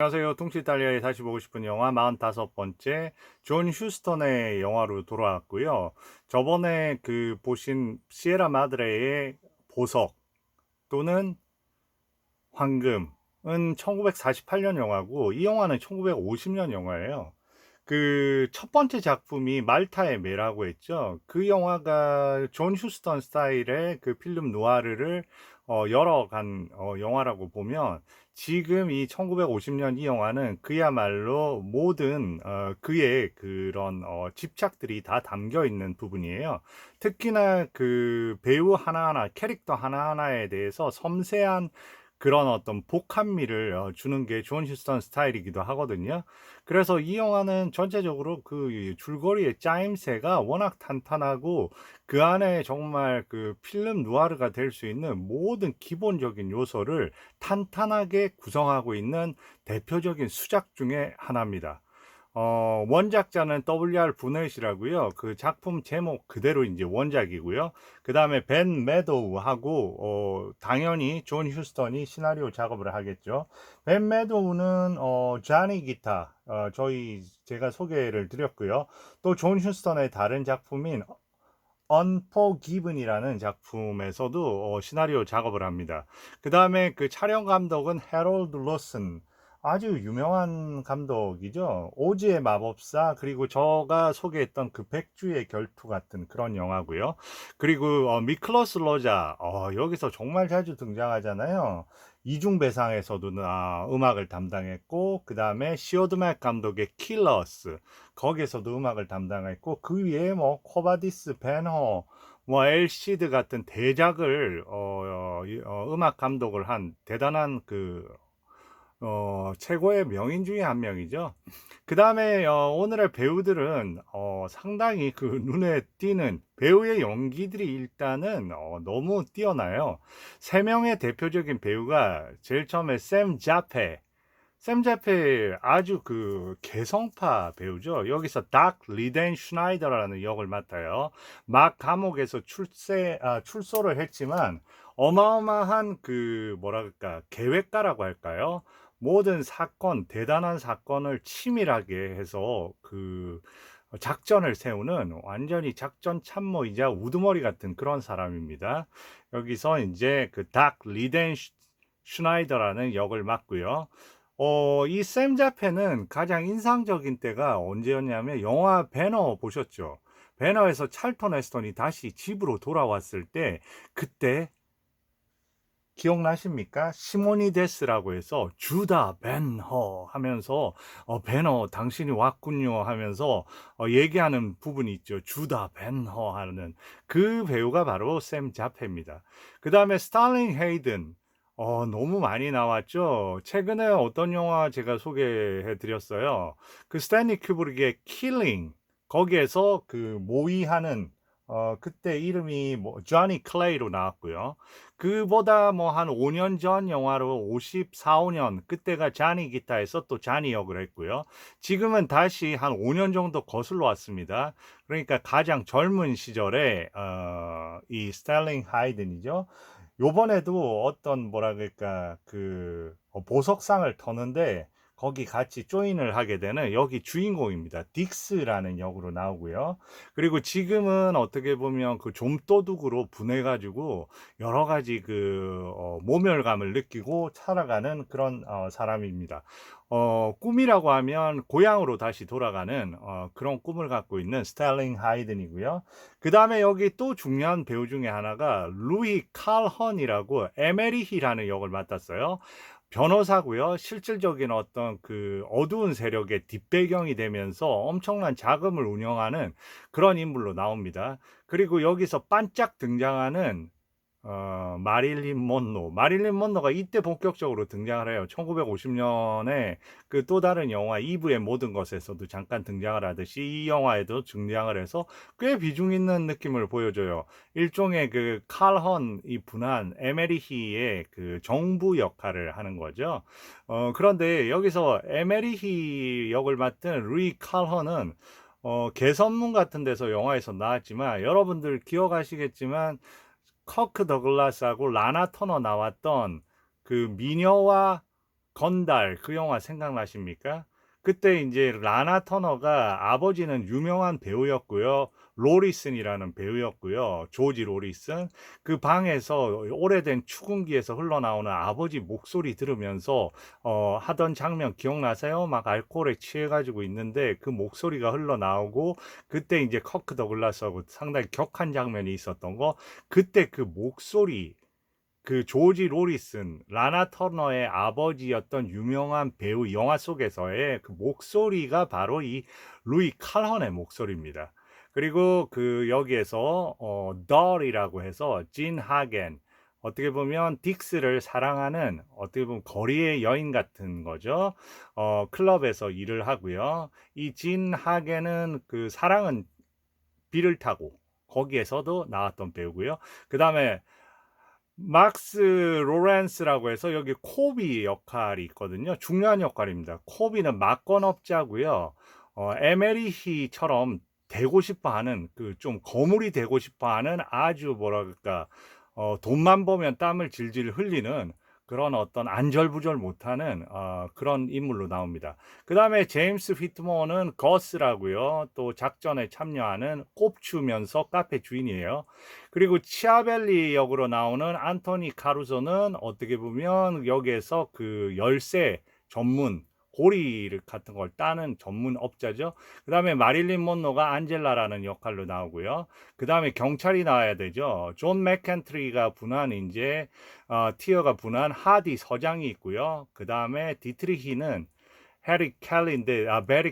안녕하세요. 퉁치 이탈리아에 다시 보고 싶은 영화 45번째 존 휴스턴의 영화로 돌아왔고요. 저번에 보신 시에라 마드레의 보석 또는 황금은 1948년 영화고 이 영화는 1950년 영화예요. 그 첫 번째 작품이 말타의 매라고 했죠. 그 영화가 존 휴스턴 스타일의 그 필름 누아르를 열어간 영화라고 보면, 지금 이 1950년 이 영화는 그야말로 모든 그의 그런 집착들이 다 담겨 있는 부분이에요. 특히나 그 배우 하나하나, 캐릭터 하나하나에 대해서 섬세한 그런 어떤 복합미를 주는 게 존 휴스턴 스타일이기도 하거든요. 그래서 이 영화는 전체적으로 그 줄거리의 짜임새가 워낙 탄탄하고, 그 안에 정말 그 필름 누아르가 될 수 있는 모든 기본적인 요소를 탄탄하게 구성하고 있는 대표적인 수작 중에 하나입니다. 원작자는 W.R. 부넷이라고요. 그 작품 제목 그대로 이제 원작이고요. 그 다음에 벤 매도우하고, 당연히 존 휴스턴이 시나리오 작업을 하겠죠. 벤 매도우는, 자니 기타, 제가 소개를 드렸고요. 또 존 휴스턴의 다른 작품인 언포기븐이라는 작품에서도 시나리오 작업을 합니다. 그 다음에 그 촬영 감독은 해롤드 로슨, 아주 유명한 감독이죠. 오즈의 마법사, 그리고 저가 소개했던 그 백주의 결투 같은 그런 영화고요. 그리고 미클러스 로자, 여기서 정말 자주 등장하잖아요. 이중배상에서도 음악을 담당했고, 그 다음에 시오드맥 감독의 킬러스, 거기에서도 음악을 담당했고, 그 위에 뭐 코바디스, 벤허, 뭐 엘시드 같은 대작을 음악 감독을 한 대단한 최고의 명인 중에 한 명이죠. 그 다음에 오늘의 배우들은 상당히 그 눈에 띄는 배우의 연기들이 일단은 너무 뛰어나요. 세 명의 대표적인 배우가 제일 처음에 샘 자페 아주 그 개성파 배우죠. 여기서 닥 리덴 슈나이더라는 역을 맡아요. 막 감옥에서 출소를 했지만 어마어마한 그 뭐랄까 계획가라고 할까요? 모든 사건, 대단한 사건을 치밀하게 해서 그 작전을 세우는 완전히 작전 참모이자 우두머리 같은 그런 사람입니다. 여기서 이제 그 닥 리덴 슈나이더라는 역을 맡고요. 이 샘 자페는 가장 인상적인 때가 언제였냐면 영화 배너 보셨죠? 배너에서 찰턴 헤스턴이 다시 집으로 돌아왔을 때, 그때 기억나십니까? 시모니데스라고 해서 주다 벤허 하면서 배너 당신이 왔군요 하면서 얘기하는 부분이 있죠. 주다 벤허 하는 그 배우가 바로 샘 자페입니다. 그 다음에 스탈링 헤이든, 너무 많이 나왔죠. 최근에 어떤 영화 제가 소개해 드렸어요. 그 스탠리 큐브릭의 킬링, 거기에서 그 모의하는, 그때 이름이 뭐 조니 클레이로 나왔고요. 그보다 뭐 한 5년 전 영화로 54, 5년, 그때가 자니 기타에서 또 자니 역을 했고요. 지금은 다시 한 5년 정도 거슬러 왔습니다. 그러니까 가장 젊은 시절에 이 스텔링 하이든이죠. 요번에도 어떤 뭐라 그럴까 그 보석상을 터는데 거기 같이 조인을 하게 되는 여기 주인공입니다. 딕스라는 역으로 나오고요. 그리고 지금은 어떻게 보면 그 좀도둑으로 분해가지고 여러 가지 모멸감을 느끼고 살아가는 그런 사람입니다. 꿈이라고 하면 고향으로 다시 돌아가는 그런 꿈을 갖고 있는 스텔링 하이든이고요. 그 다음에 여기 또 중요한 배우 중에 하나가 루이 칼헌이라고 에메리히라는 역을 맡았어요. 변호사고요. 실질적인 어떤 그 어두운 세력의 뒷배경이 되면서 엄청난 자금을 운영하는 그런 인물로 나옵니다. 그리고 여기서 반짝 등장하는 마릴린 먼로가 이때 본격적으로 등장을 해요. 1950년에 그 또 다른 영화 이브의 모든 것에서도 잠깐 등장을 하듯이 이 영화에도 등장을 해서 꽤 비중 있는 느낌을 보여줘요. 일종의 그 칼헌 이 분한 에메리히의 그 정부 역할을 하는 거죠. 그런데 여기서 에메리히 역을 맡은 루이 칼헌은 개선문 같은 데서 영화에서 나왔지만, 여러분들 기억하시겠지만 커크 더글라스하고 라나 터너 나왔던 그 미녀와 건달 그 영화 생각나십니까? 그때 인제 라나 터너가 아버지는 유명한 배우였고요. 로리슨이라는 배우였고요. 조지 로리슨. 그 방에서 오래된 축음기에서 흘러나오는 아버지 목소리 들으면서 하던 장면 기억나세요? 막 알코올에 취해 가지고 있는데 그 목소리가 흘러나오고 그때 인제 커크 더글라스하고 상당히 격한 장면이 있었던 거. 그때 그 목소리 그 조지 로리슨, 라나 터너의 아버지였던 유명한 배우 영화 속에서의 그 목소리가 바로 이 루이 칼헌의 목소리입니다. 그리고 그 여기에서 덜이라고 해서 진 하겐, 어떻게 보면 딕스를 사랑하는 어떻게 보면 거리의 여인 같은 거죠. 클럽에서 일을 하고요. 이 진 하겐은 그 사랑은 비를 타고 거기에서도 나왔던 배우고요. 그다음에 막스 로렌스라고 해서 여기 코비 역할이 있거든요. 중요한 역할입니다. 코비는 막건업자고요. 에메리히처럼 되고 싶어하는 그 좀 거물이 되고 싶어하는 아주 뭐라 그럴까 돈만 보면 땀을 질질 흘리는 그런 어떤 안절부절 못하는 그런 인물로 나옵니다. 그 다음에 제임스 휘트모어는 거스라고요. 또 작전에 참여하는 꼽추면서 카페 주인이에요. 그리고 치아벨리 역으로 나오는 안토니 카루소는 어떻게 보면 여기에서 그 열쇠 전문 고리 같은 걸 따는 전문 업자죠. 그 다음에 마릴린 monroe가 안젤라라는 역할로 나오고요. 그 다음에 경찰이 나와야 되죠. 존 맥켄트리가 분한 이제 티어가 분한 하디 서장이 있고요. 그 다음에 디트리히는 베리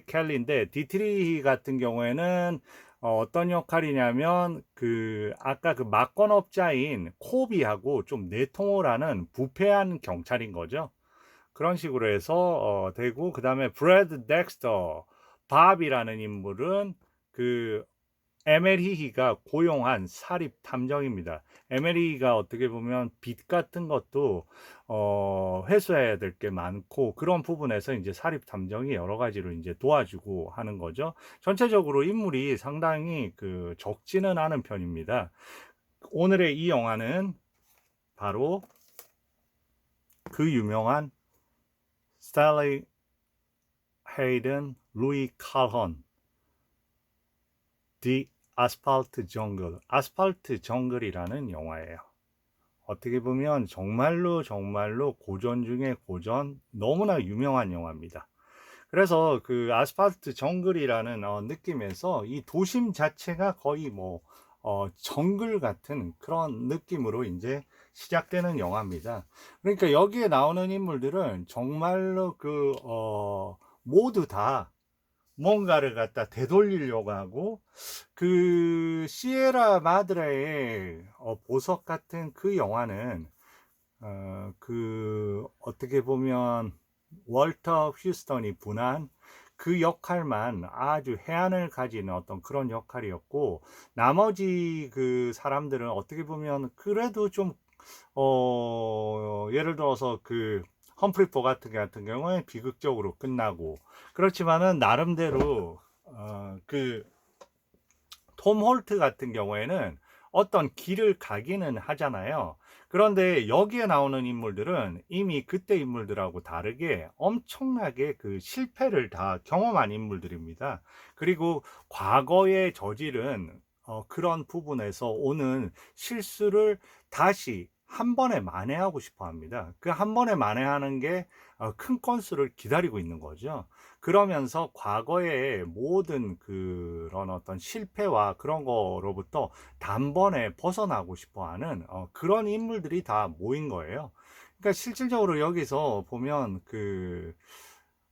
켈리인데 디트리히 같은 경우에는 어떤 역할이냐면 그 아까 그 막건업자인 코비하고 좀 내통을 하는 부패한 경찰인 거죠. 그런 식으로 해서 되고 그다음에 브래드 덱스터 밥이라는 인물은 그 에메리히가 고용한 사립 탐정입니다. 에메리히가 어떻게 보면 빚 같은 것도 회수해야 될 게 많고 그런 부분에서 이제 사립 탐정이 여러 가지로 이제 도와주고 하는 거죠. 전체적으로 인물이 상당히 그 적지는 않은 편입니다. 오늘의 이 영화는 바로 그 유명한 스탈리 헤이든 루이 칼헌 디 아스팔트 정글, 아스팔트 정글이라는 영화예요. 어떻게 보면 정말로 정말로 고전 중에 고전, 너무나 유명한 영화입니다. 그래서 그 아스팔트 정글이라는 느낌에서 이 도심 자체가 거의 뭐 정글 같은 그런 느낌으로 이제 시작되는 영화입니다. 그러니까 여기에 나오는 인물들은 정말로 그 모두 다 뭔가를 갖다 되돌리려고 하고 그 시에라 마드레의 보석 같은 그 영화는 그 어떻게 보면 월터 휴스턴이 분한 그 역할만 아주 해안을 가지는 어떤 그런 역할이었고 나머지 그 사람들은 어떻게 보면 그래도 좀 예를 들어서 그 험프리 같은 경우에 비극적으로 끝나고 그렇지만은 나름대로 그 톰 홀트 같은 경우에는 어떤 길을 가기는 하잖아요. 그런데 여기에 나오는 인물들은 이미 그때 인물들하고 다르게 엄청나게 그 실패를 다 경험한 인물들입니다. 그리고 과거에 저지른 그런 부분에서 오는 실수를 다시 한 번에 만회하고 싶어 합니다. 그 한 번에 만회하는 게 큰 건수를 기다리고 있는 거죠. 그러면서 과거의 모든 그런 어떤 실패와 그런 거로부터 단번에 벗어나고 싶어 하는 그런 인물들이 다 모인 거예요. 그러니까 실질적으로 여기서 보면 그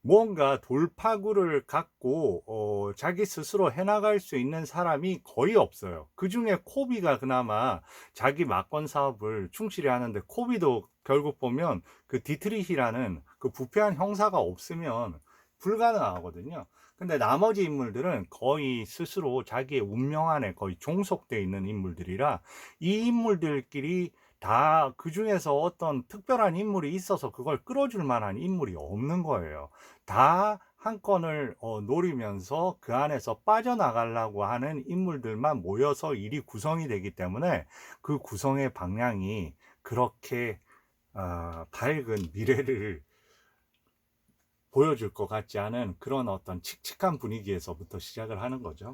뭔가 돌파구를 갖고 자기 스스로 해나갈 수 있는 사람이 거의 없어요. 그 중에 코비가 그나마 자기 막건 사업을 충실히 하는데 코비도 결국 보면 그 디트리히라는 그 부패한 형사가 없으면 불가능하거든요. 근데 나머지 인물들은 거의 스스로 자기의 운명 안에 거의 종속되어 있는 인물들이라 이 인물들끼리 다 그 중에서 어떤 특별한 인물이 있어서 그걸 끌어줄 만한 인물이 없는 거예요. 다 한 건을 노리면서 그 안에서 빠져나가려고 하는 인물들만 모여서 일이 구성이 되기 때문에 그 구성의 방향이 그렇게 밝은 미래를 보여줄 것 같지 않은 그런 어떤 칙칙한 분위기에서부터 시작을 하는 거죠.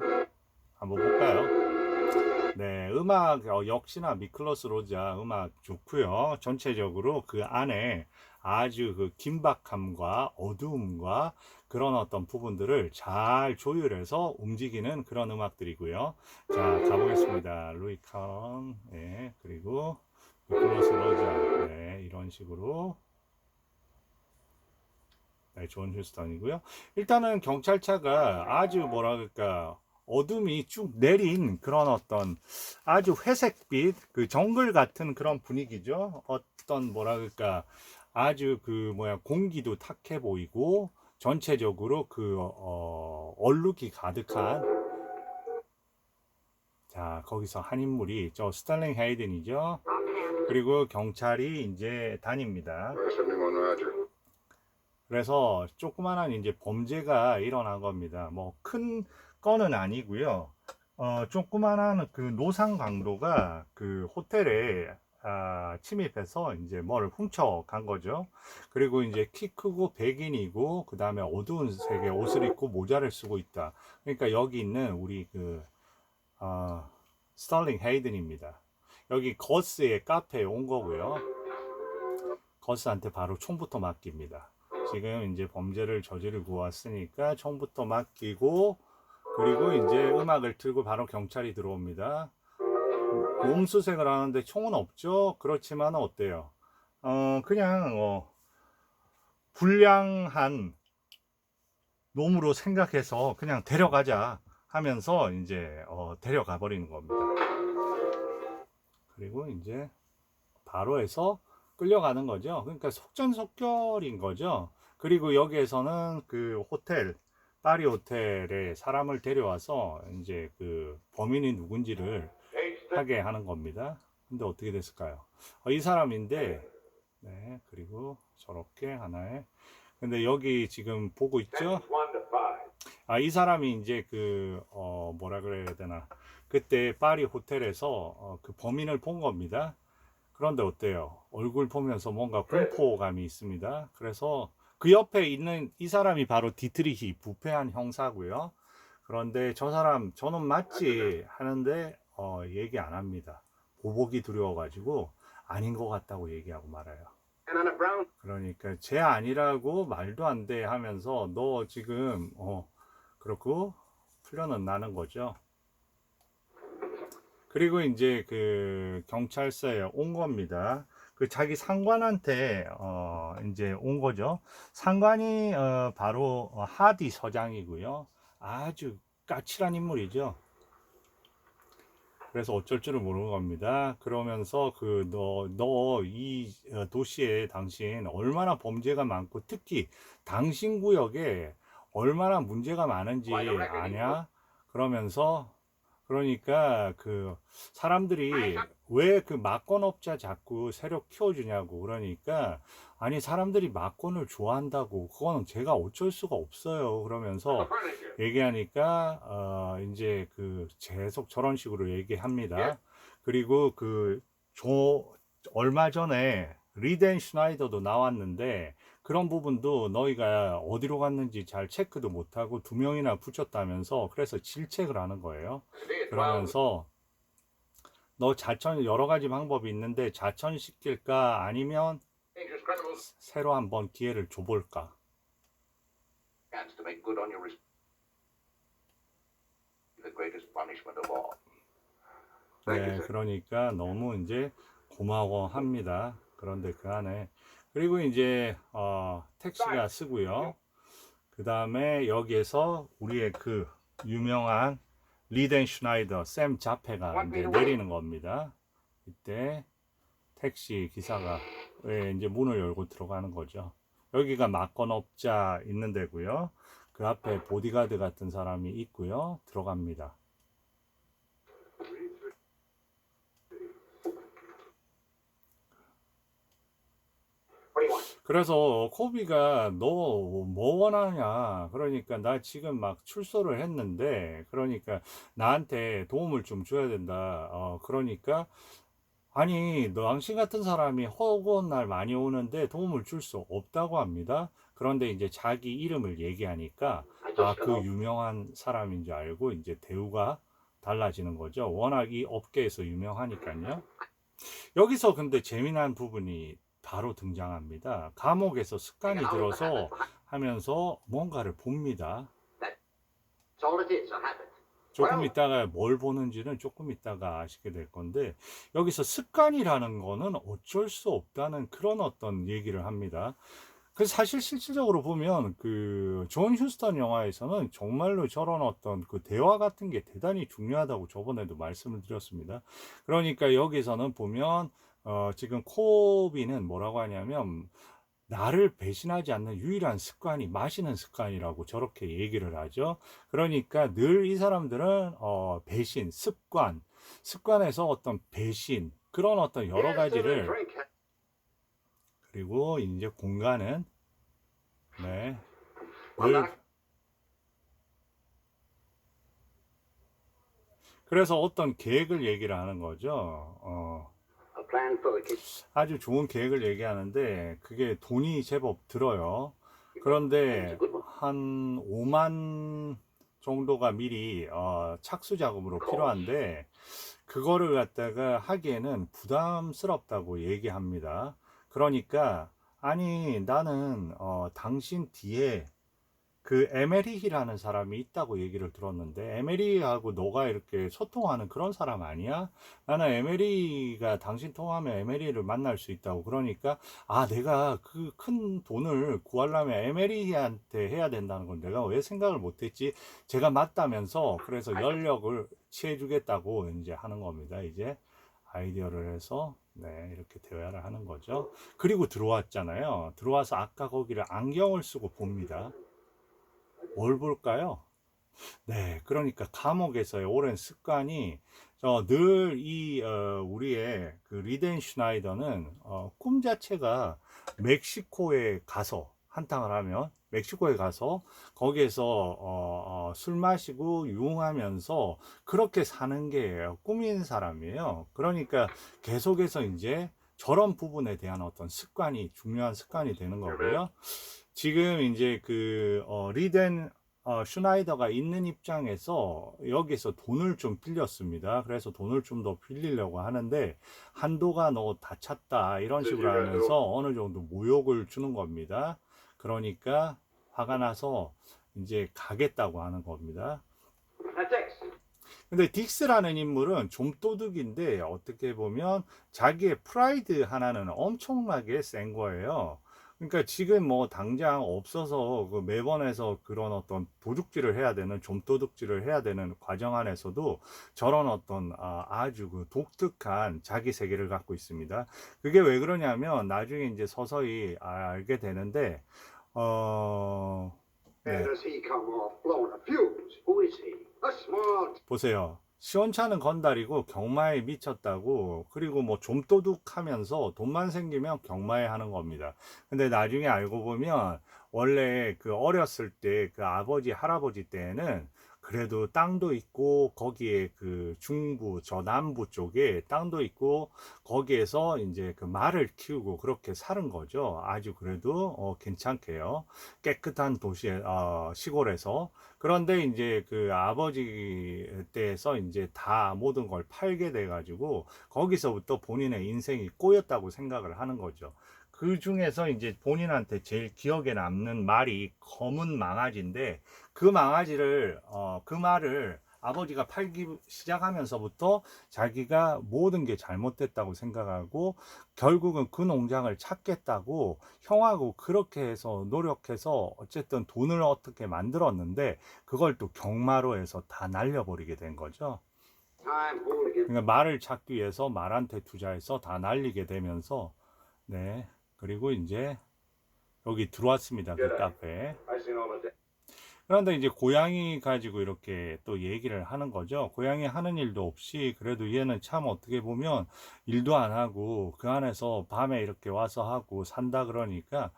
한번 볼까요? 네, 음악 역시나 미클로스 로자 음악 좋고요. 전체적으로 그 안에 아주 그 긴박함과 어두움과 그런 어떤 부분들을 잘 조율해서 움직이는 그런 음악들이고요. 자, 가보겠습니다. 루이 카런, 네, 그리고 미클로스 로자, 네, 이런 식으로. 네, 존 휴스턴이고요. 일단은 경찰차가 아주 뭐라 그럴까 어둠이 쭉 내린 그런 어떤 아주 회색빛 그 정글 같은 그런 분위기죠. 어떤 뭐라 그럴까 아주 그 뭐야 공기도 탁해 보이고 전체적으로 그 얼룩이 가득한 자 거기서 한 인물이 저 스탈링 헤이든이죠. 그리고 경찰이 이제 다닙니다. 그래서 조그만한 이제 범죄가 일어난 겁니다. 뭐 큰 건은 아니고요. 조그만한 그 노상 강도가 그 호텔에 침입해서 이제 뭘 훔쳐 간 거죠. 그리고 이제 키 크고 백인이고 그 다음에 어두운 색의 옷을 입고 모자를 쓰고 있다. 그러니까 여기 있는 우리 그 스털링 헤이든입니다. 여기 거스의 카페에 온 거고요. 거스한테 바로 총부터 맡깁니다. 지금 이제 범죄를 저지르고 왔으니까 총부터 맡기고 그리고 이제 음악을 틀고 바로 경찰이 들어옵니다. 몸수색을 하는데 총은 없죠. 그렇지만 어때요? 그냥 불량한 놈으로 생각해서 그냥 데려가자 하면서 이제 데려가 버리는 겁니다. 그리고 이제 바로 해서 끌려가는 거죠. 그러니까 속전속결인 거죠. 그리고 여기에서는 그 호텔, 파리 호텔에 사람을 데려와서 이제 그 범인이 누군지를 하게 하는 겁니다. 근데 어떻게 됐을까요? 이 사람인데, 네, 그리고 저렇게 하나에. 근데 여기 지금 보고 있죠? 이 사람이 이제 그, 뭐라 그래야 되나. 그때 파리 호텔에서 그 범인을 본 겁니다. 그런데 어때요? 얼굴 보면서 뭔가 공포감이 있습니다. 그래서 그 옆에 있는 이 사람이 바로 디트리히 부패한 형사고요. 그런데 저 사람 저는 맞지 하는데 얘기 안 합니다. 보복이 두려워가지고 아닌 것 같다고 얘기하고 말아요. 그러니까 쟤 아니라고 말도 안 돼 하면서 너 지금 그렇고 풀려는 거죠. 그리고 이제 그 경찰서에 온 겁니다. 그 자기 상관한테 이제 온 거죠. 상관이 바로 하디 서장이고요. 아주 까칠한 인물이죠. 그래서 어쩔 줄을 모르는 겁니다. 그러면서 그 너 이 도시에 당신 얼마나 범죄가 많고 특히 당신 구역에 얼마나 문제가 많은지 아냐? 그러면서 그러니까 그 사람들이 왜 그 막권업자 자꾸 세력 키워주냐고 그러니까 아니 사람들이 막권을 좋아한다고 그거는 제가 어쩔 수가 없어요 그러면서 얘기하니까 이제 그 계속 저런 식으로 얘기합니다. 그리고 얼마 전에 리덴 슈나이더도 나왔는데 그런 부분도 너희가 어디로 갔는지 잘 체크도 못하고 2명이나 붙였다면서 그래서 질책을 하는 거예요. 그러면서 너 자천 여러 가지 방법이 있는데 자천시킬까 아니면 새로 한번 기회를 줘볼까? 네, 그러니까 너무 이제 고마워합니다. 그런데 그 안에 그리고 이제 택시가 쓰고요. 그 다음에 여기에서 우리의 그 유명한 리덴 슈나이더 샘 자페가 이제 내리는 겁니다. 이때 택시 기사가 이제 문을 열고 들어가는 거죠. 여기가 막건업자 있는 데고요. 그 앞에 보디가드 같은 사람이 있고요. 들어갑니다. 그래서 코비가 너 뭐 원하냐 그러니까 나 지금 막 출소를 했는데 그러니까 나한테 도움을 좀 줘야 된다 그러니까 아니 너 당신 같은 사람이 허구한 날 많이 오는데 도움을 줄 수 없다고 합니다. 그런데 이제 자기 이름을 얘기하니까 그 유명한 사람인 줄 알고 이제 대우가 달라지는 거죠. 워낙 이 업계에서 유명하니까요. 여기서 근데 재미난 부분이 바로 등장합니다. 감옥에서 습관이 들어서 하면서 뭔가를 봅니다. 조금 있다가 뭘 보는지는 조금 있다가 아시게 될 건데, 여기서 습관이라는 거는 어쩔 수 없다는 그런 어떤 얘기를 합니다. 그래서 사실 실질적으로 보면 그 존 휴스턴 영화에서는 정말로 저런 어떤 그 대화 같은 게 대단히 중요하다고 저번에도 말씀을 드렸습니다. 그러니까 여기서는 보면 지금 코비는 뭐라고 하냐면 나를 배신하지 않는 유일한 습관이 마시는 습관이라고 저렇게 얘기를 하죠. 그러니까 늘 이 사람들은 배신, 습관에서 어떤 배신 그런 어떤 여러 가지를, 그리고 이제 공간은 네, 늘 그래서 어떤 계획을 얘기를 하는 거죠. 아주 좋은 계획을 얘기하는데 그게 돈이 제법 들어요. 그런데 한 5만 정도가 미리 착수 자금으로 필요한데 그거를 갖다가 하기에는 부담스럽다고 얘기합니다. 그러니까 아니 나는 당신 뒤에 그 에메리히라는 사람이 있다고 얘기를 들었는데 에메리하고 너가 이렇게 소통하는 그런 사람 아니야? 나는 에메리가 당신 통하면 에메리를 만날 수 있다고. 그러니까 내가 그 큰 돈을 구하려면 에메리한테 해야 된다는 건 내가 왜 생각을 못했지? 제가 맞다면서 그래서 연력을 취해주겠다고 이제 하는 겁니다. 이제 아이디어를 해서 네, 이렇게 대화를 하는 거죠. 그리고 들어왔잖아요. 들어와서 아까 거기를 안경을 쓰고 봅니다. 뭘 볼까요? 네, 그러니까 감옥에서의 오랜 습관이 늘 우리의 그 리덴 슈나이더는 꿈 자체가 멕시코에 가서 한탕을 하면 멕시코에 가서 거기에서 술 마시고 유흥하면서 그렇게 사는 게 꿈인 사람이에요. 그러니까 계속해서 이제 저런 부분에 대한 어떤 습관이 중요한 습관이 되는 거고요. 지금 이제 그 리덴 슈나이더가 있는 입장에서 여기서 돈을 좀 빌렸습니다. 그래서 돈을 좀 더 빌리려고 하는데 한도가 너 다 찼다 이런 식으로 하면서 어느 정도 모욕을 주는 겁니다. 그러니까 화가 나서 이제 가겠다고 하는 겁니다. 근데 딕스라는 인물은 좀도둑인데 어떻게 보면 자기의 프라이드 하나는 엄청나게 센 거예요. 그러니까 지금 뭐 당장 없어서 그 매번에서 그런 어떤 도둑질을 해야 되는 좀도둑질을 해야 되는 과정 안에서도 저런 어떤 아주 그 독특한 자기 세계를 갖고 있습니다. 그게 왜 그러냐면 나중에 이제 서서히 알게 되는데 네. 보세요. 시원찮은 건달이고 경마에 미쳤다고, 그리고 뭐 좀도둑하면서 돈만 생기면 경마에 하는 겁니다. 근데 나중에 알고 보면 원래 그 어렸을 때 그 아버지 할아버지 때에는 그래도 땅도 있고 거기에 그 중부 저 남부 쪽에 땅도 있고 거기에서 이제 그 말을 키우고 그렇게 사는 거죠. 아주 그래도 괜찮게요. 깨끗한 도시에 시골에서. 그런데 이제 그 아버지 때에서 이제 다 모든 걸 팔게 돼 가지고 거기서부터 본인의 인생이 꼬였다고 생각을 하는 거죠. 그 중에서 이제 본인한테 제일 기억에 남는 말이 검은 망아지인데 그 망아지를 그 말을 아버지가 팔기 시작하면서부터 자기가 모든 게 잘못됐다고 생각하고 결국은 그 농장을 찾겠다고 형하고 그렇게 해서 노력해서 어쨌든 돈을 어떻게 만들었는데 그걸 또 경마로 해서 다 날려버리게 된 거죠. 그러니까 말을 찾기 위해서 말한테 투자해서 다 날리게 되면서 네, 그리고 이제 여기 들어왔습니다. 그 카페에. 그런데 이제 고양이 가지고 이렇게 또 얘기를 하는 거죠. 고양이 하는 일도 없이 그래도 얘는 참 어떻게 보면 일도 안 하고 그 안에서 밤에 이렇게 와서 하고 산다 그러니까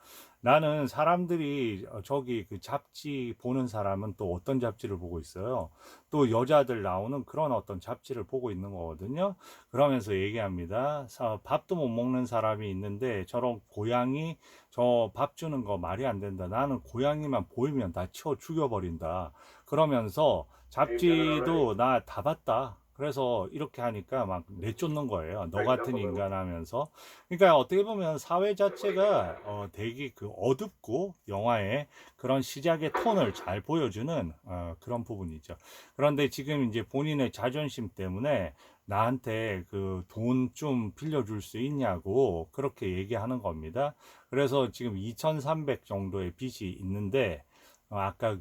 나는 사람들이 저기 그 잡지 보는 사람은 또 어떤 잡지를 보고 있어요. 또 여자들 나오는 그런 어떤 잡지를 보고 있는 거거든요. 그러면서 얘기합니다. 밥도 못 먹는 사람이 있는데 저런 고양이 저 밥 주는 거 말이 안 된다. 나는 고양이만 보이면 다 치워 죽여버린다. 그러면서 You've done it already. 잡지도 나 다 봤다. 그래서 이렇게 하니까 막 내쫓는 거예요. 너 Break it up 같은 a little. 인간 하면서. 그러니까 어떻게 보면 사회 자체가 되게 그 어둡고 영화의 그런 시작의 톤을 잘 보여주는 그런 부분이죠. 그런데 지금 이제 본인의 자존심 때문에 나한테 그 돈 좀 빌려줄 수 있냐고 그렇게 얘기하는 겁니다. 그래서 지금 2,300 정도의 빚이 있는데 아까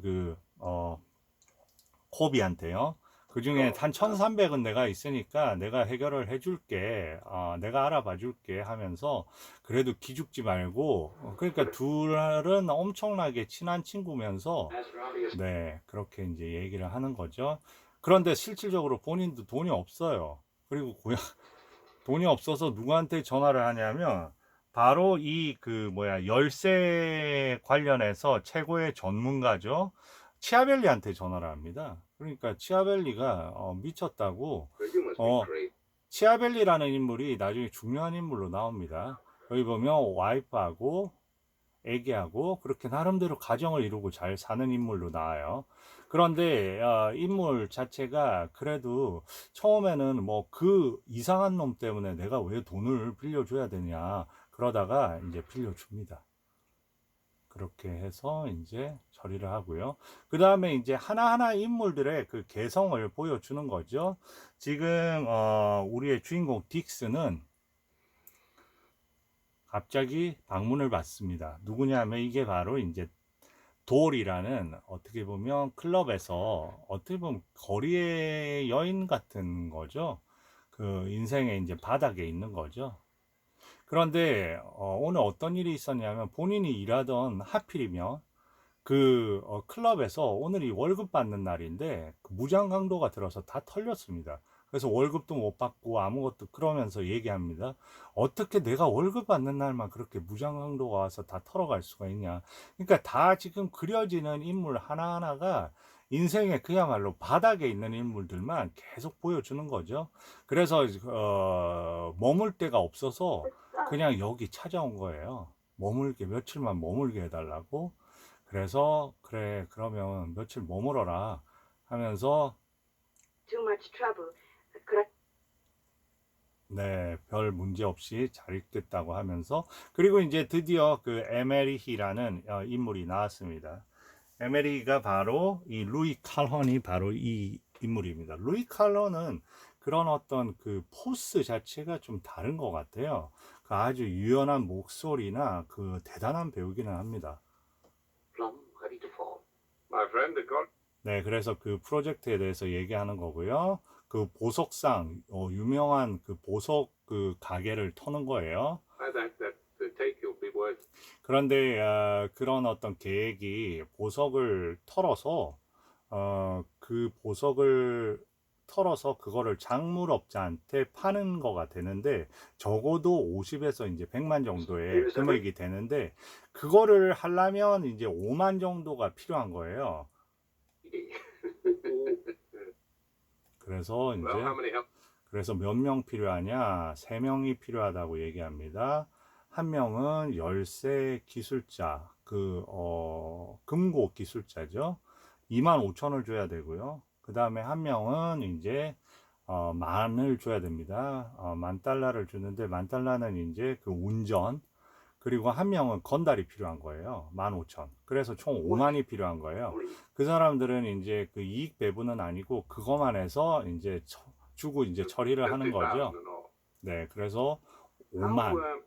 코비한테요. 그 중에 Sure. 한 1,300은 내가 있으니까 내가 해결을 해줄게. 내가 알아봐 줄게 하면서 그래도 기죽지 말고 그러니까 둘은 엄청나게 친한 친구면서 As for obvious. 네, 그렇게 이제 얘기를 하는 거죠. 그런데 실질적으로 본인도 돈이 없어요. 그리고 돈이 없어서 누구한테 전화를 하냐면 바로 이 그 뭐야 열쇠 관련해서 최고의 전문가죠. 치아벨리한테 전화를 합니다. 그러니까 치아벨리가 미쳤다고 But you must be 어 crazy. 치아벨리라는 인물이 나중에 중요한 인물로 나옵니다. 여기 보면 와이프하고 애기하고 그렇게 나름대로 가정을 이루고 잘 사는 인물로 나와요. 그런데 인물 자체가 그래도 처음에는 뭐 그 이상한 놈 때문에 내가 왜 돈을 빌려줘야 되냐 그러다가 이제 빌려줍니다. 그렇게 해서 이제 처리를 하고요. 그 다음에 이제 하나하나 인물들의 그 개성을 보여주는 거죠. 지금 우리의 주인공 딕스는 갑자기 방문을 받습니다. 누구냐면 이게 바로 이제 돌이라는 어떻게 보면 클럽에서 어떻게 보면 거리의 여인 같은 거죠. 그 인생의 이제 바닥에 있는 거죠. 그런데 오늘 어떤 일이 있었냐면 본인이 일하던 하필이면 클럽에서 오늘이 월급 받는 날인데 그 무장 강도가 들어서 다 털렸습니다. 그래서 월급도 못 받고 아무것도 그러면서 얘기합니다. 어떻게 내가 월급 받는 날만 그렇게 무장 강도가 와서 다 털어갈 수가 있냐. 그러니까 다 지금 그려지는 인물 하나하나가 인생의 그야말로 바닥에 있는 인물들만 계속 보여주는 거죠. 그래서 머물 데가 없어서 그냥 여기 찾아온 거예요. 머물게 며칠만 머물게 해달라고. 그래서 그래 그러면 며칠 머물어라 하면서 Too much trouble. 그렇 네, 별 문제 없이 잘 있겠다고 하면서 그리고 이제 드디어 그 에메리히라는 인물이 나왔습니다. 에메리가 바로 이 루이 칼헌이 바로 이 인물입니다. 루이 칼헌은 그런 어떤 그 포스 자체가 좀 다른 것 같아요. 그 아주 유연한 목소리나 그 대단한 배우기는 합니다. Plumb ready to fall. My friend, the court. 네, 그래서 그 프로젝트에 대해서 얘기하는 거고요. 그 보석상, 유명한 그 보석 그 가게를 터는 거예요. I think that the take you'll be worth. 그런데 그런 어떤 계획이 보석을 털어서 그 보석을 털어서 그거를 작물업자한테 파는 거가 되는데 적어도 50에서 이제 100만 정도의 금액이 되는데 그거를 하려면 이제 5만 정도가 필요한 거예요. 그래서 Well, how 이제 many help? 그래서 몇 명 필요하냐? 3명이 필요하다고 얘기합니다. 한 명은 열쇠 기술자, 금고 기술자죠. 25,000을 줘야 되고요. 그 다음에 한 명은 이제, 만을 줘야 됩니다. 10,000달러를 주는데, 10,000달러는 이제 그 운전, 그리고 한 명은 건달이 필요한 거예요. 15,000. 그래서 총 5만이 필요한 거예요. 그 사람들은 이제 그 이익 배분은 아니고 그것만 해서 이제 주고 이제 처리를 하는 50,000 거죠. and all. 네, 그래서 How, 5만.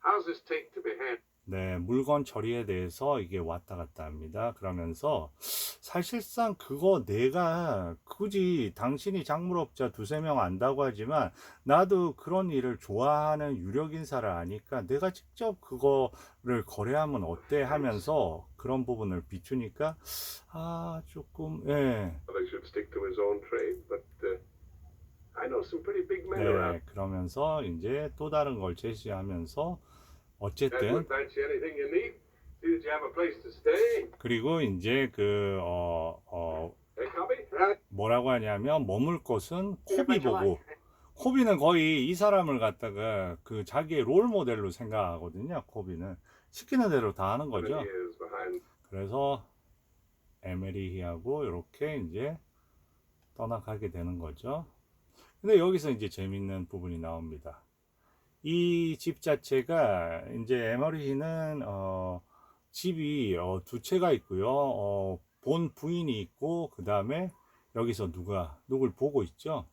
how's this take to be handled? 네, 물건 처리에 대해서 이게 왔다 갔다 합니다. 그러면서 사실상 그거 내가 굳이 당신이 작물업자 두세 명 안다고 하지만 나도 그런 일을 좋아하는 유력 인사를 아니까 내가 직접 그거를 거래하면 어때 하면서 그런 부분을 비추니까 조금 예. They should stick to his own trade, but I know some pretty big men around. 네, 그러면서 이제 또 다른 걸 제시하면서 어쨌든 Edward, fancy anything you need? See that you have a place to stay. 그리고 이제 Hey, copy? 뭐라고 하냐면 머물 곳은 코비 보고 코비는 거의 이 사람을 갖다가 그 자기의 롤 모델로 생각하거든요. 코비는 시키는 대로 다 하는 거죠. He is behind. 그래서 에메리히하고 이렇게 이제 떠나가게 되는 거죠. 근데 여기서 이제 재밌는 부분이 나옵니다. 이 집 자체가 이제 에머리히는 집이 두 채가 있고요. 본 부인이 있고 그 다음에 여기서 누굴 보고 있죠?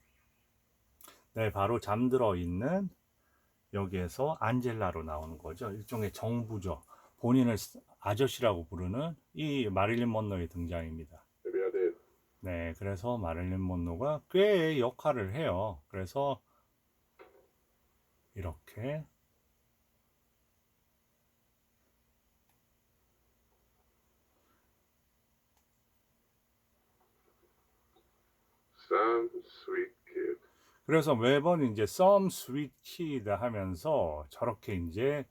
네, 바로 잠들어 있는 여기에서 안젤라로 나오는 거죠. 일종의 정부죠. 본인을 아저씨라고 부르는 이 마릴린 먼로의 등장입니다. Maybe I did. 네, 그래서 마릴린 먼로가 꽤 역할을 해요. 그래서 이렇게 Some sweet kid. 그래서 매번 이제 some sweet kid 하면서 저렇게 이제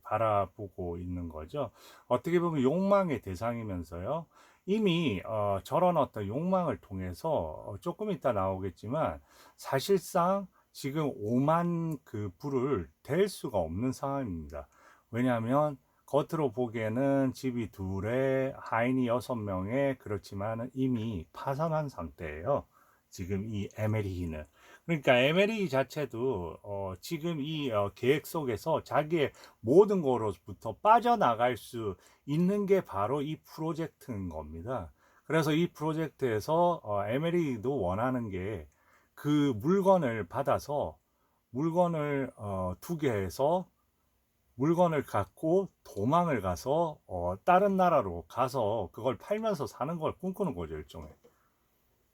바라보고 있는 거죠. 어떻게 보면 욕망의 대상이면서요. 이미 저런 어떤 욕망을 통해서 조금 이따 나오겠지만 사실상 지금 5만 불을 댈 수가 없는 상황입니다. 왜냐하면 겉으로 보기에는 집이 둘에 하인이 6명에 그렇지만 이미 파산한 상태예요. 지금 이 에메리히는. 그러니까 에메리 자체도 지금 이 계획 속에서 자기의 모든 거로부터 빠져나갈 수 있는 게 바로 이 프로젝트인 겁니다. 그래서 이 프로젝트에서 에메리도 원하는 게 그 물건을 받아서 물건을 투기해서 물건을 갖고 도망을 가서 다른 나라로 가서 그걸 팔면서 사는 걸 꿈꾸는 거죠, 일종의.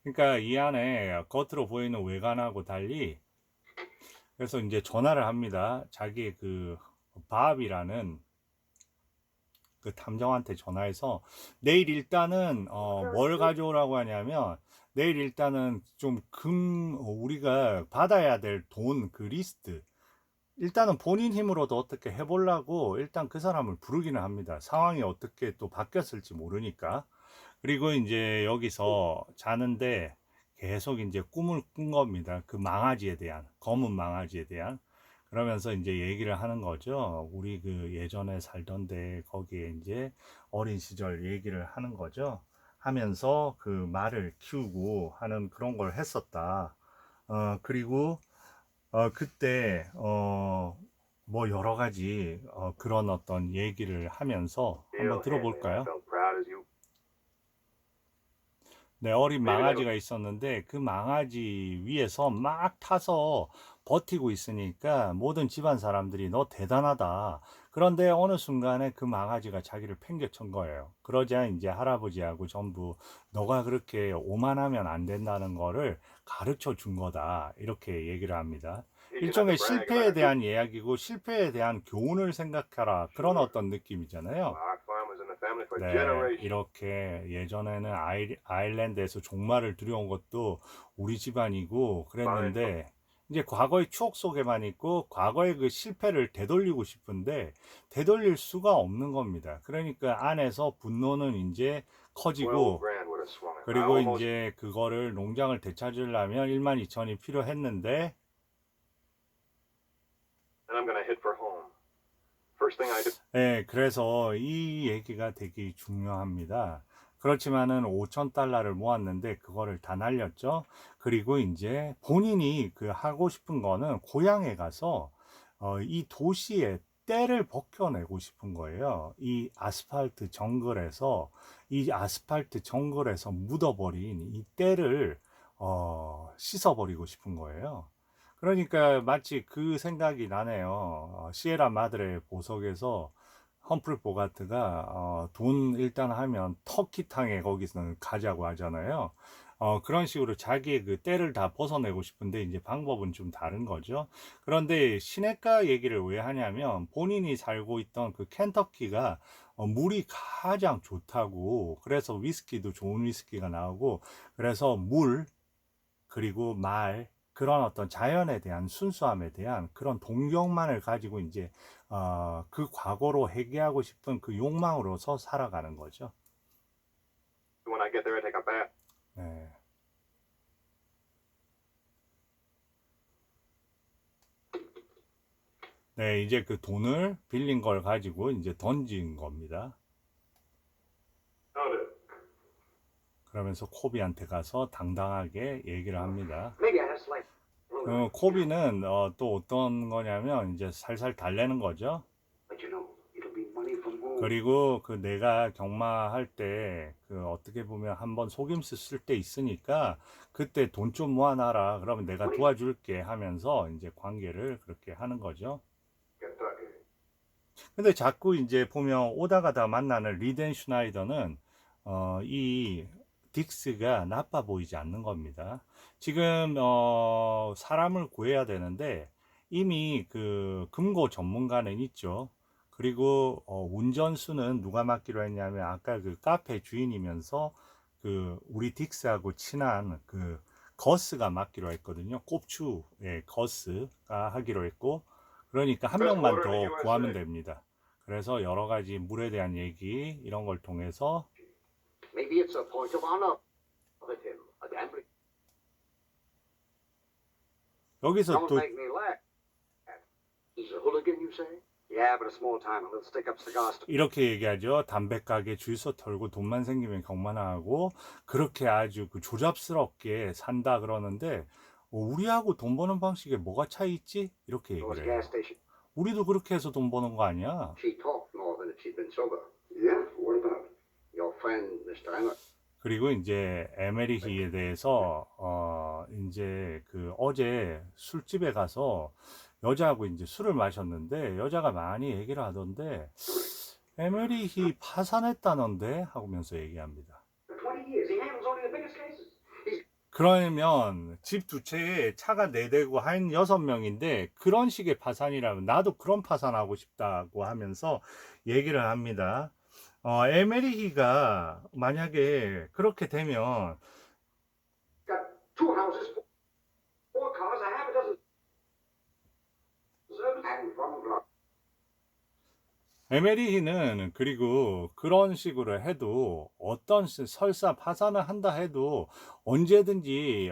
그러니까 이 안에 겉으로 보이는 외관하고 달리 그래서 이제 전화를 합니다. 자기 밥이라는 그 탐정한테 전화해서 내일 일단은 뭘 가져오라고 하냐면 내일 일단은 좀 우리가 받아야 될 돈 그 리스트 일단은 본인 힘으로도 어떻게 해보려고 일단 그 사람을 부르기는 합니다. 상황이 어떻게 또 바뀌었을지 모르니까. 그리고 이제 여기서 자는데 계속 이제 꿈을 꾼 겁니다. 그 망아지에 대한, 검은 망아지에 대한. 그러면서 이제 얘기를 하는 거죠. 우리 예전에 살던데 거기에 이제 어린 시절 얘기를 하는 거죠. 하면서 그 말을 키우고 하는 그런 걸 했었다. 그리고 그때 뭐 여러 가지 그런 어떤 얘기를 하면서 한번 들어볼까요? Felt proud as you. 네, 어린 망아지가 있었는데 그 망아지 위에서 막 타서 버티고 있으니까 모든 집안 사람들이 너 대단하다. 그런데 어느 순간에 그 망아지가 자기를 팽개친 거예요. 그러자 이제 할아버지하고 전부 너가 그렇게 오만하면 안 된다는 거를 가르쳐 준 거다. 이렇게 얘기를 합니다. 일종의 실패에 대한 이야기고 실패에 대한 교훈을 생각하라. 그런 어떤 느낌이잖아요. Our farm was in the family for 네, generations. 이렇게 예전에는 아일랜드에서 종말을 들여온 것도 우리 집안이고 그랬는데 이제 과거의 추억 속에만 있고 과거의 그 실패를 되돌리고 싶은데 되돌릴 수가 없는 겁니다. 그러니까 안에서 분노는 이제 커지고 Well, Grand would have swung it. I 그리고 almost. 이제 그거를 농장을 되찾으려면 12,000이 필요했는데 And I'm gonna hit for home. First thing I did. 네, 그래서 이 얘기가 되게 중요합니다. 그렇지만은 5,000달러를 모았는데 그거를 다 날렸죠. 그리고 이제 본인이 하고 싶은 거는 고향에 가서 이 도시의 때를 벗겨내고 싶은 거예요. 이 아스팔트 정글에서 묻어버린 이 때를 씻어버리고 싶은 거예요. 그러니까 마치 그 생각이 나네요. 시에라 마드레 보석에서 험프리 보가트가 돈 일단 하면 터키탕에 거기서는 가자고 하잖아요. 그런 식으로 자기의 그 때를 다 벗어내고 싶은데 이제 방법은 좀 다른 거죠. 그런데 시내가 얘기를 왜 하냐면 본인이 살고 있던 그 켄터키가 물이 가장 좋다고 그래서 위스키도 좋은 위스키가 나오고 그래서 물 그리고 말 그런 어떤 자연에 대한 순수함에 대한 그런 동경만을 가지고 이제 그 과거로 회귀하고 싶은 그 욕망으로서 살아가는 거죠. When I get there, I take a bath. 네. 네, 이제 그 돈을 빌린 걸 가지고 이제 던진 겁니다. Found it. 그러면서 코비한테 가서 당당하게 얘기를 합니다. Maybe I had a slight. 코비는 또 어떤 거냐면 이제 살살 달래는 거죠. But you know, it'll be money from home. 그리고 그 내가 경마할 때 그 어떻게 보면 한번 속임수 쓸 때 있으니까 그때 돈 좀 모아놔라. 그러면 내가 도와줄게 하면서 이제 관계를 그렇게 하는 거죠. Kentucky. 근데 자꾸 이제 보면 오다 가다 만나는 리덴 슈나이더는 이 딕스가 나빠 보이지 않는 겁니다. 지금 사람을 구해야 되는데 이미 그 금고 전문가는 있죠. 그리고 운전수는 누가 맡기로 했냐면 아까 그 카페 주인이면서 그 우리 딕스하고 친한 그 거스가 맡기로 했거든요. 꼽추의 거스가 하기로 했고, 그러니까 한 명만 더 구하면 됩니다. 그래서 여러 가지 물에 대한 얘기 이런 걸 통해서 Maybe it's a point of honor with him. A gambling. 여기서 Don't 또 make me laugh. He's a hooligan, you say? Yeah, but a small timer. He'll stick up cigars to. 이렇게 얘기하죠. 담배 가게 줄서 털고 돈만 생기면 경마나하고 그렇게 아주 그 조잡스럽게 산다 그러는데 우리하고 돈 버는 방식에 뭐가 차이 있지? 이렇게 Those 얘기를 해요. gas station. 우리도 그렇게 해서 돈 버는 거 아니야? She talked more than if she'd been sober. Yeah. What about your friend, Mr. Emmett? 그리고 이제 에메리히에 대해서 이제 그 어제 술집에 가서 여자하고 이제 술을 마셨는데 여자가 많이 얘기를 하던데 에메리히 파산했다는데 하면서 얘기합니다. 20 years. He handles only the biggest cases. He's 그러면 집 두 채에 차가 4대고 한 6명인데 그런 식의 파산이라면 나도 그런 파산하고 싶다고 하면서 얘기를 합니다. 에메리히가 만약에 그렇게 되면 got 2 houses, 4 cars, a half a dozen servants, and 1 block. 에메리히는 그리고 그런 식으로 해도 어떤 설사 파산을 한다 해도 언제든지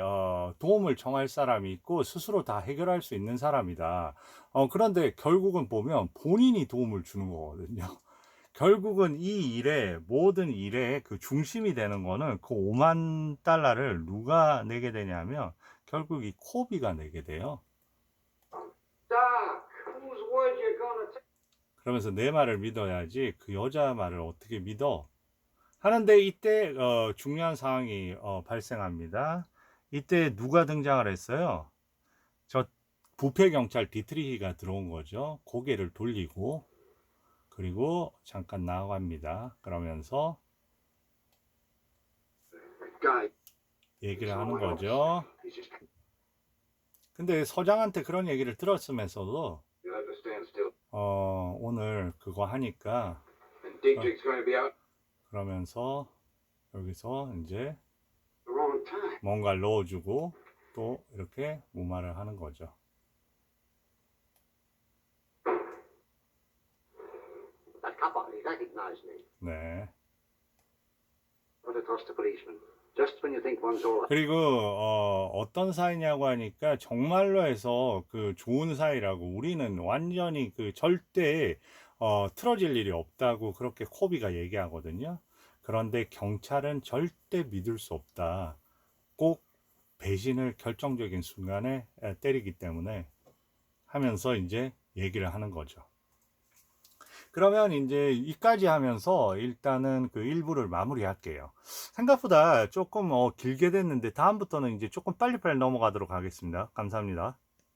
도움을 청할 사람이 있고 스스로 다 해결할 수 있는 사람이다. 그런데 결국은 보면 본인이 도움을 주는 거거든요. 결국은 이 일에 모든 일의 그 중심이 되는 거는 그 5만 달러를 누가 내게 되냐면 결국 이 코비가 내게 돼요. Doc, whose word you gonna take? 그러면서 내 말을 믿어야지 그 여자 말을 어떻게 믿어? 하는데 이때 중요한 상황이 발생합니다. 이때 누가 등장을 했어요? 저 부패 경찰 디트리히가 들어온 거죠. 고개를 돌리고 그리고 잠깐 나갑니다. 그러면서 Guy. 얘기를 하는 거죠. He's just. 근데 서장한테 그런 얘기를 들었으면서도 You'll have to stand still. 오늘 그거 하니까 And Dietrich's going to be out 그러면서 여기서 이제 the wrong time. 뭔가를 넣어주고 또 이렇게 무마를 하는 거죠. That cop on, he recognized me. 네. But I tossed the policeman. Just when you think one's all right. 그리고 어떤 사이냐고 하니까 정말로 해서 그 좋은 사이라고 우리는 완전히 그 절대 틀어질 일이 없다고 그렇게 코비가 얘기하거든요. 그런데 경찰은 절대 믿을 수 없다. 꼭 배신을 결정적인 순간에 때리기 때문에 하면서 이제 얘기를 하는 거죠. 그러면 이제 이까지 하면서 일단은 그 1부를 마무리할게요. 생각보다 조금 길게 됐는데 다음부터는 이제 조금 빨리빨리 넘어가도록 하겠습니다. 감사합니다.